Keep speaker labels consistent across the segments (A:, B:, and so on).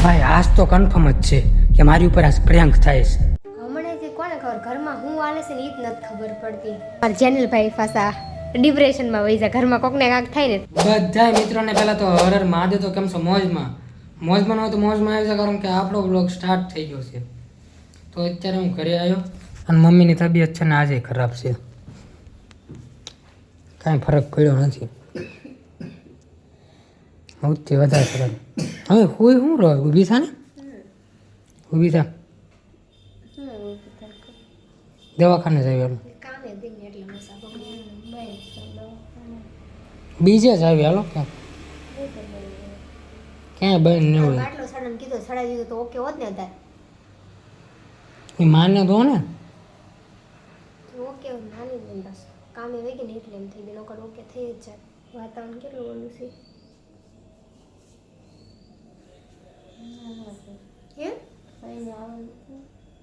A: ભાઈ આજ તો કન્ફર્મ જ છે કે મારી ઉપર આજ પ્રેન્ક થાય છે.
B: હમણાંથી કોને ખબર ઘરમાં હું હાલે છે ને એ જ નથી ખબર પડતી. મારા જેનિલભાઈ પાછા ડિપ્રેશનમાં વહી જાય. ઘરમાં કોકને કાંક થાય ને
A: બધા મિત્રોને પહેલા તો હરર મહાદેવ તો કેમ છો મોજમાં ન હોય તો મોજમાં આવી જાય, કારણ કે આપણો બ્લોગ સ્ટાર્ટ થઈ ગયો છે. તો અત્યારે હું ઘરે આવ્યો અને મમ્મીની તબિયત છે ને આજે ખરાબ છે, કાંઈ ફરક પડ્યો નથી. સૌથી વધારે ખરાબ. હવે હું શું રહો ઊભી થા ને, ઊભી થા, દવાખાને જ આવી.
B: કામે દિન એટલે
A: બીજે જ આવી હાલો. ક્યાંય બન ન હોય.
B: બાટલો સડન કીધો સડાઈ દીધો તો ઓકે હોત ને તાર
A: એ માને દો ને.
B: ઓકે નાની બેન બસ કામે વહી ગઈ ને એટલે એમ થઈ ગયું. નકર ઓકે થઈ જ જાય. વાતાવરણ કેટલું ઓલું છે હે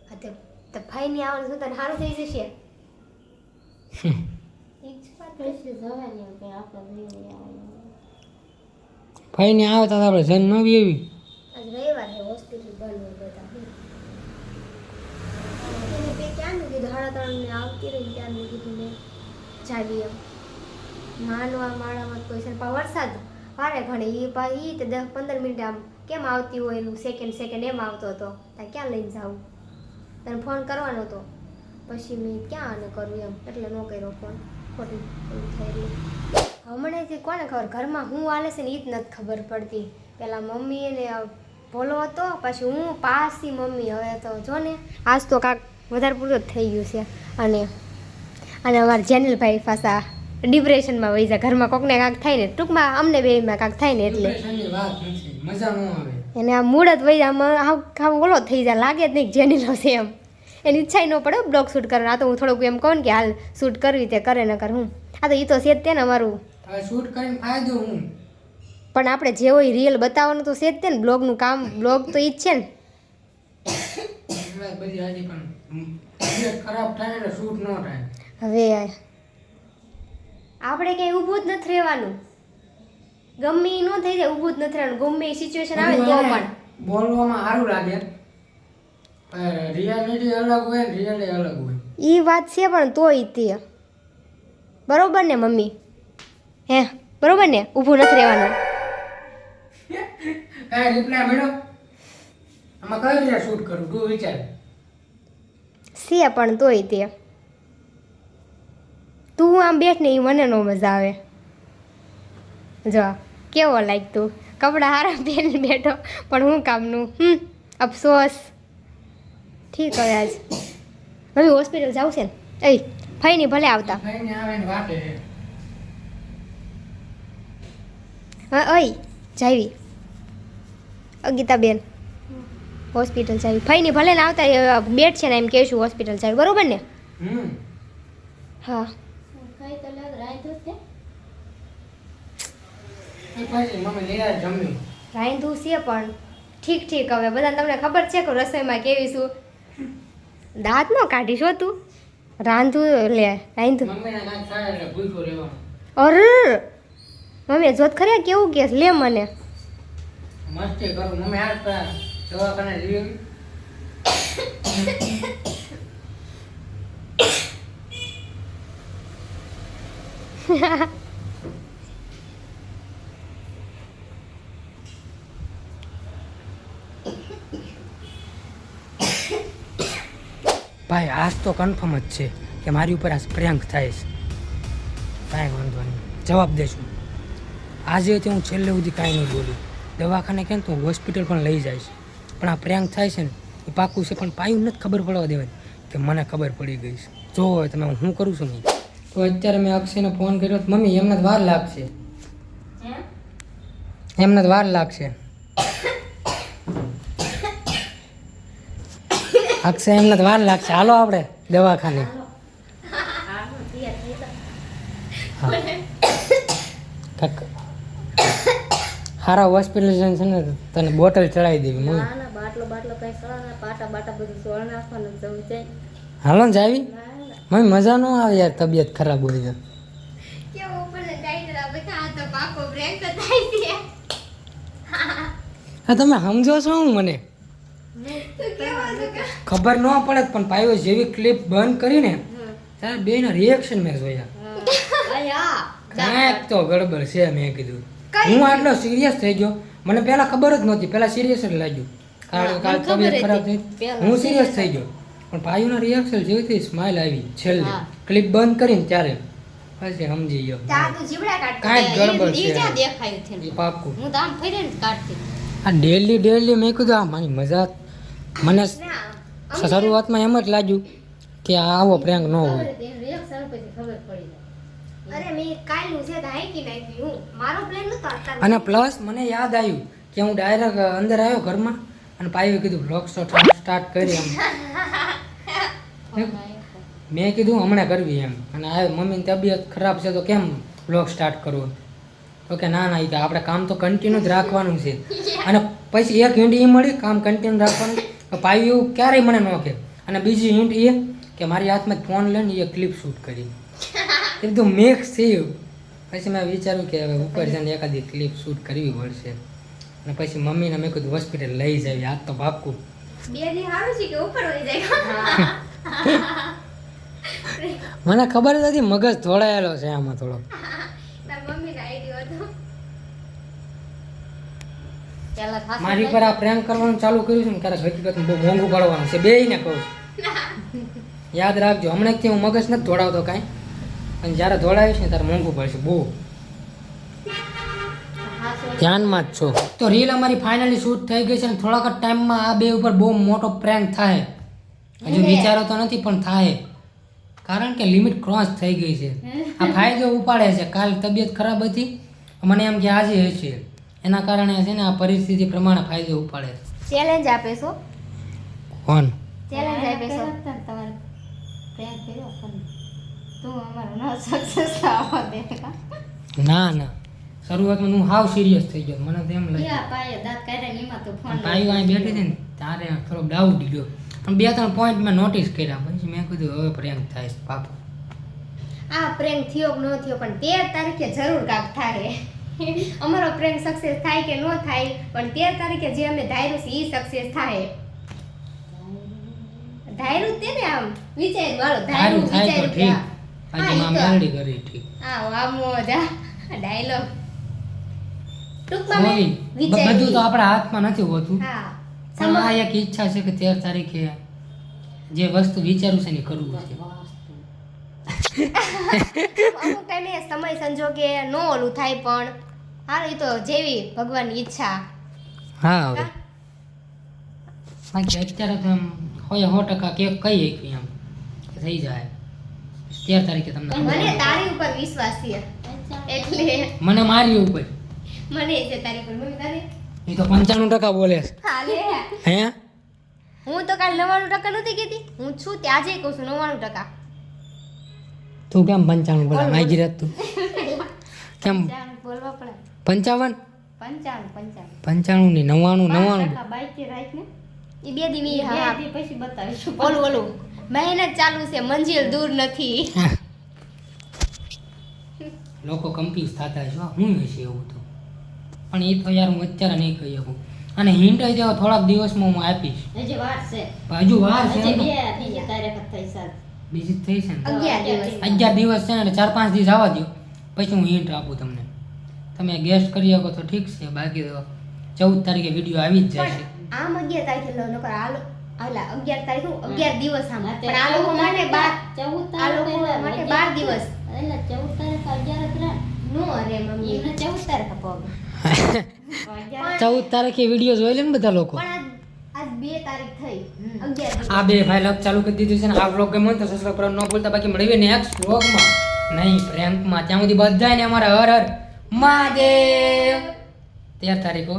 B: હા તો ભાઈ ની આવવાનું શું તને સારું થઈ જશે.
A: ભાઈ ને આવતા આપણે જન નવી એવી
B: આજ રવિવાર છે, હોસ્પિટલ બંધ હોય બધા. એને બે ક્યાંનું કીધું 3:30 ને આવતી રહી ત્યાંનું કીધું ને જાવી એમ માનવા માળામાં કોઈ છે પણ વરસાદ વારે ઘણે એ તો 10-15 મિનિટ આમ કેમ આવતી હોય એનું સેકન્ડ એમ આવતો હતો. ત્યાં ક્યાં લઈને જાઉં, તને ફોન કરવાનો હતો પછી મેં ક્યાં આને કરવું એમ એટલે ન કર્યો ફોન. ખોટી એવું થઈ રહ્યું. હમણાંથી કોને ખબર ઘરમાં હું હાલે છે ને એ જ નથી ખબર પડતી. પહેલાં મમ્મી એને ભોલો હતો, પછી હું પાછી મમ્મી. હવે તો જો ને આજ તો કાંક વધારે પૂરતું જ થઈ ગયું છે. અને અમારા જેનિલભાઈ પાછા ડિપ્રેશનમાં વહી જાય. ઘરમાં કોકને કાંક થાય ને, ટૂંકમાં અમને બેમાં કાંક થાય ને એટલે
A: મજા ન આવે.
B: એને આ મૂડ જ વહી જાય. આમ ઓલો થઈ જાય, લાગે જ નહીં જેનિલો છે એમ. એની ઈચ્છા ન પડે બ્લોગ શૂટ કરવાનું. આ તો હું થોડુંક એમ કહું ને કે હાલ શૂટ કરવી તે કરે ન કર હું. આ તો એ તો છે જ તે ને અમારું
A: શૂટ કરીને ફાયદો હું.
B: પણ આપણે જે હોય રિયલ બતાવવાનું તો છે જ તે ને. બ્લોગનું કામ બ્લોગ તો ઈ જ છે ને.
A: બધી હાજી પણ તબિયત ખરાબ થાય એટલે શૂટ ન થાય.
B: હવે આપણે ક્યાંય ઊભું જ નથી રહેવાનું. ગમે એ ન થઈ જાય, ઊભું જ નથી રહેવાનું. ગમે એ સિચ્યુએશન આવે તો પણ
A: બોલવામાં સારું લાગે, રિયાલિટી અલગ હોય ને રિયલી અલગ હોય.
B: એ વાત છે પણ તોય તે બરોબર ને મમ્મી? હે બરોબર ને? ઊભું નથી રહેવાનું.
A: કાંઈ રિપ્લાય મળ્યો? આમાં કઈ રીતે શૂટ કરું તું વિચાર.
B: છે પણ તોય તે તું આમ બેઠ ને એ મને નો મજા આવે. જો કેવો લાગ તું કપડાં હારા પહેરીને બેઠો પણ હું કામનું. અફસોસ. ઠીક હવે આજ મમ્મી હોસ્પિટલ જાવ છે ને. એ ફઈ ની ભલે આવતા.
A: ભાઈને આવે ને વાટે.
B: હા ઓય જાવી અગીતાબેન હોસ્પિટલ જાવી. ફઈ ની ભલે ને આવતા. બેડ છે ને એમ કહેશું હોસ્પિટલ જાવી. બરોબર ને? હા રાંધું છે પણ ઠીક હવે બધાને તમને ખબર છે કે રસોઈમાં કેવી છું. દાંત ન કાઢીશ હો તું. રાંધું લે રાંધું. અરે મમ્મી જોત ખરી કેવું કે લે મને
A: મસ્તી કરું મમ્મી. આ દવાખાને જઈએ. ભાઈ આજ તો કન્ફર્મ જ છે કે મારી ઉપર આજ પ્રેન્ક થાય છે. કાંઈ વાંધો નહીં, જવાબ દેશું. આજે તે હું છેલ્લે સુધી કાંઈ નહીં બોલું. દવાખાને કેમ તો હોસ્પિટલ પણ લઈ જાય છે, પણ આ પ્રેન્ક થાય છે ને એ પાકું છે. પણ પાયું નથી ખબર પડવા દેવાની કે મને ખબર પડી ગઈ છે. જો તમે હું કરું છું નહીં તો અત્યારે મેં અક્ષયને ફોન કર્યો. મમ્મી એમને જ વાર લાગશે, એમને જ વાર લાગશે. અક્ષય એમને જ વાર લાગશે. હાલો આપણે દવાખાને. હારા હોસ્પિટલ છે ને તને બોટલ ચડાવી દેવી. હાલો ને જાવી. મમ્મી મજા ન આવે યાર, તબિયત ખરાબ હોય છે. હા તમે સમજો છો હું મને ખબર ન પડે પણ પાયો જેવી ક્લિપ બંધ કરીને ત્યારે બેના રિએક્શન મેં જોયા કાંઈક તો ગડબડ છે મેં કીધું હું આટલો સિરિયસ થઈ ગયો મને પહેલા ખબર જ નહોતી પહેલા સિરિયસ જ લાગ્યું કારણ કાલ તબિયત ખરાબ થઈ હું સિરિયસ થઈ ગયો પણ ભાઈઓના રિએક્શન જેવી સ્માઇલ આવી છેલ્લે ક્લિપ બંધ કરીને ત્યારે પછી સમજી ગયો કાંઈક ગડબડ છે એ પાક્કું આ ડેલી મેં કીધું આ મારી મજાક મને શરૂઆતમાં એમ જ લાગ્યું કે આ આવો પ્રેન્ક ન હોય
B: અરે મેં કાલનું છે ધાયકી નાખી હું મારો પ્લાન નતો
A: અને પ્લસ મને યાદ આવ્યું કે હું ડાયરેક્ટ અંદર આવ્યો ઘરમાં અને પાઈએ કીધું બ્લોગ સ્ટાર્ટ કરી એમ મેં કીધું હમણાં કરવી એમ અને આ મમ્મીની તબિયત ખરાબ છે તો કેમ બ્લોગ સ્ટાર્ટ કરવો તો કે ના એ કે આપણે કામ તો કન્ટિન્યુ જ રાખવાનું છે અને પછી એક હિન્ટ એ મળી કામ કન્ટિન્યુ રાખવાનું પાયું એવું ક્યારેય મને ન કહે અને બીજી હિન્ટ એ કે મારી હાથમાં ફોન લઈને એ ક્લિપ શૂટ કરી એકદમ મેક્સ થયું પછી મેં વિચાર્યું કે હવે ઉપર જઈને એકાદી ક્લિપ શૂટ કરવી પડશે અને પછી મમ્મીને મેં કીધું હોસ્પિટલ લઈ જાવી આજ તો પાક્કું મને ખબર જ હતી મગજ ધોળાયેલો છે આમાં થોડો મારી પર આ પ્રેન્ક કરવાનું ચાલુ કર્યું છે ને ક્યારેક હકીકતમાં બહુ મોંઘું પડવાનું છે બેયને કહું યાદ રાખજો હમણાંથી હું મગજ નથી ધોડાવતો કાંઈ અને જ્યારે ધોડાવીશ ને ત્યારે મોંઘું પડશે બહુ ધ્યાનમાં જ છો તો રીલ અમારી ફાઇનલી શૂટ થઈ ગઈ છે અને થોડાક જ ટાઈમમાં આ બે ઉપર બહુ મોટો પ્રેન્ક થાય હજુ વિચારો તો નથી પણ થાય કારણ કે લિમિટ ક્રોસ થઈ ગઈ છે આ ફાયદો ઉપાડે છે કાલ તબિયત ખરાબ હતી મને એમ કે આજે હશે એના કારણે છે ને આ પરિસ્થિતિ પ્રમાણે ફાયદો ઉપાડે
B: ચેલેન્જ આપે છો
A: કોણ
B: ચેલેન્જ આપે છો
C: તમારે પ્રેમ કર્યો પણ તું અમારો ન સક્સેસ થવા દે
A: ના શરૂઆતમાં હું હાવ સિરિયસ થઈ ગયો મને તો એમ લાગ્યું
C: યા પાયે દાંત કાઢ્યા ને એમાં તો ફોન
A: પાયું અહીં બેઠી હતી ને ત્યારે થોડો ડાઉટ ગયો પણ 2-3 પોઈન્ટ મેં નોટિસ કર્યા પછી મેં કીધું હવે પ્રેમ થાય છે પાકું
B: આ પ્રેન્ક થયો કે ન થયો પણ 13 તારીખે જરૂર કાક થાય અમારો પ્રેન્ક સક્સેસ થાય કે ન થાય પણ 13 તારીખે જે અમે ધાર્યું છે એ સક્સેસ થાય ધાર્યું તે ને આમ વિચાર વાળો
A: સારું થાય તો ઠીક
B: હા,
A: આજે
B: ઈ
A: માં
B: તો.
A: મેલડી કરી ઠીક
B: આ વાહ મોજા ડાયલોગ ટૂંકમાં મેં
A: હોય.
B: વિચાર્યું.
A: બધું તો આપણા હાથમાં નથી હોતું
B: હા
A: પણ આ એક ઈચ્છા છે કે 13 તારીખે જે વસ્તુ વિચારું છે ને એ કરવું છે
B: અમુક ટાઈમે સમય સંજોગે નો ઓલું થાય પણ હાલ એ તો જેવી ભગવાનની ઈચ્છા
A: હા હવે બાકી અત્યારે તો એમ હોય 100% કેક કઈ એકવી એમ કે થઈ જાય 13 તારીખે તમને ખબર
B: મને
A: પડે.
B: તારી ઉપર વિશ્વાસ છે એટલે
A: મને મારી ઉપર
B: મને છે તારી ઉપર મમ્મી તારી
A: એ તો 95% બોલે છે
B: હાલે
A: હે
B: હું તો કાલ 99% નથી કીધી હું છું ત્યાં જ કહું છું 99%
A: તું કેમ 95 બોલા માગી રાત તું કેમ
C: બોલવા પડે
A: 55
C: 55
A: 95 ની 99
C: બાઈક રાખ ને
B: એ બે દી મી હા
C: બે દી પછી બતાવીશું
B: ઓલું ઓલું મહેનત ચાલુ છે મંજિલ દૂર નથી
A: લોકો કન્ફ્યુઝ થતા છે હું હશે એવું તો પણ એ તો યાર હું અત્યારે નહીં કહી શકું અને હિન્ટ જ થોડાક દિવસમાં હું આપીશ
C: હજી વાર છે
A: પણ હજુ વાર છે
C: હજી
A: એમ તો.
C: બીજી તારીખ થઈ સાત
A: બીજી થઈ છે ને
B: 11 દિવસ
A: 11 દિવસ છે ને 4-5 દિવસ આવવા દો પછી હું હિન્ટ આપું તમને તમે ગેસ્ટ કરી શકો તો ઠીક છે બાકી તો 14 તારીખે વિડીયો આવી જ જશે
B: પણ આમ 11 તારીખે લો નકર આલો આલા 11 તારીખ હું 11 દિવસ આમ
C: હા, તે
B: પણ આ લોકો માટે 12
C: 14
B: આ લોકો
C: તારીખે
B: માટે
C: એટલે
B: 12 દિવસ
C: એટલે 14 તારીખ 11 જ રહે
B: નો અરે મમ્મી
C: એમને 14 તારીખે પગ
A: 14 તારીખે વિડીયો જોઈ લે ને બધા લોકો
B: પણ આજ 2 તારીખ થઈ 11 દિવસ
A: આ બે ફાઇલ ચાલુ કરી દીધી છે ને આ વ્લોગ ગમ્યો હોય તો સબસ્ક્રાઇબ કરવાનું ન ભૂલતા બાકી મળીએ નેક્સ્ટ વ્લોગમાં નહીં પ્રેન્કમાં ત્યાં સુધી બધાને અમારા હર હર મહાદેવ 13 તારીખો